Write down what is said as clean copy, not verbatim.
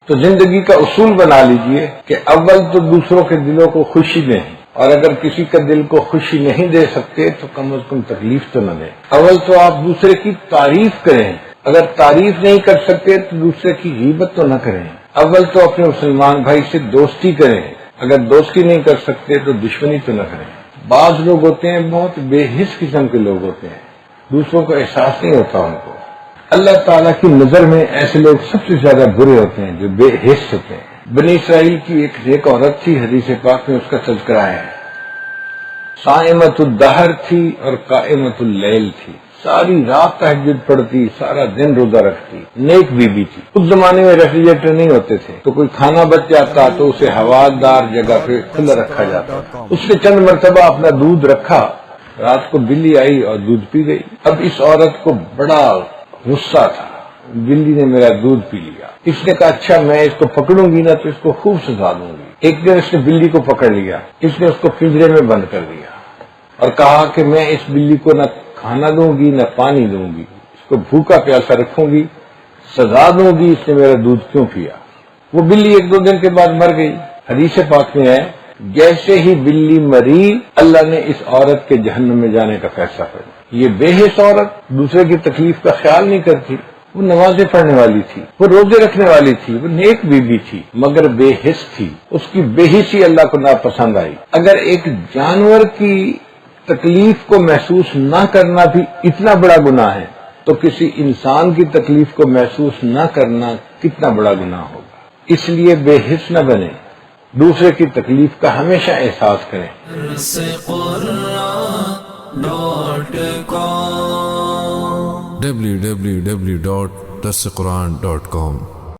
تو زندگی کا اصول بنا لیجئے کہ اول تو دوسروں کے دلوں کو خوشی دیں، اور اگر کسی کا دل کو خوشی نہیں دے سکتے تو کم از کم تکلیف تو نہ دیں۔ اول تو آپ دوسرے کی تعریف کریں، اگر تعریف نہیں کر سکتے تو دوسرے کی غیبت تو نہ کریں۔ اول تو اپنے مسلمان بھائی سے دوستی کریں، اگر دوستی نہیں کر سکتے تو دشمنی تو نہ کریں۔ بعض لوگ ہوتے ہیں بہت بے حس قسم کے لوگ ہوتے ہیں، دوسروں کو احساس نہیں ہوتا ان کو۔ اللہ تعالیٰ کی نظر میں ایسے لوگ سب سے زیادہ برے ہوتے ہیں جو بے حس ہوتے ہیں۔ بنی اسرائیل کی ایک عورت تھی، حدیث پاک میں اس کا تذکرہ ہے، صائمۃ الدہر تھی اور قائمۃ اللیل تھی، ساری رات تہجد پڑھتی، سارا دن روزہ رکھتی، نیک بیوی تھی۔ اس زمانے میں ریفریجریٹر نہیں ہوتے تھے، تو کوئی کھانا بچ جاتا تو اسے ہوادار جگہ پہ کھلا رکھا جاتا تھا۔ اس نے چند مرتبہ اپنا دودھ رکھا، رات کو بلی آئی اور دودھ پی گئی۔ اب اس عورت کو بڑا غصہ تھا، بلی نے میرا دودھ پی لیا۔ اس نے کہا اچھا میں اس کو پکڑوں گی نا تو اس کو خوب سزا دوں گی۔ ایک دن اس نے بلی کو پکڑ لیا، اس نے اس کو پنجرے میں بند کر دیا اور کہا کہ میں اس بلی کو نہ کھانا دوں گی نہ پانی دوں گی، اس کو بھوکا پیاسا رکھوں گی، سزا دوں گی اس نے میرا دودھ کیوں پیا۔ وہ بلی ایک دو دن کے بعد مر گئی۔ حدیث پاک میں ہے جیسے ہی بلی مری اللہ نے اس عورت کے جہنم میں جانے کا فیصلہ کر دیا۔ یہ بے حس عورت دوسرے کی تکلیف کا خیال نہیں کرتی، وہ نمازیں پڑھنے والی تھی، وہ روزے رکھنے والی تھی، وہ نیک بیوی تھی، مگر بے حس تھی، اس کی بے حسی اللہ کو ناپسند آئی۔ اگر ایک جانور کی تکلیف کو محسوس نہ کرنا بھی اتنا بڑا گناہ ہے تو کسی انسان کی تکلیف کو محسوس نہ کرنا کتنا بڑا گناہ ہوگا۔ اس لیے بے حس نہ بنے، دوسرے کی تکلیف کا ہمیشہ احساس کریں۔ www.darsequran.com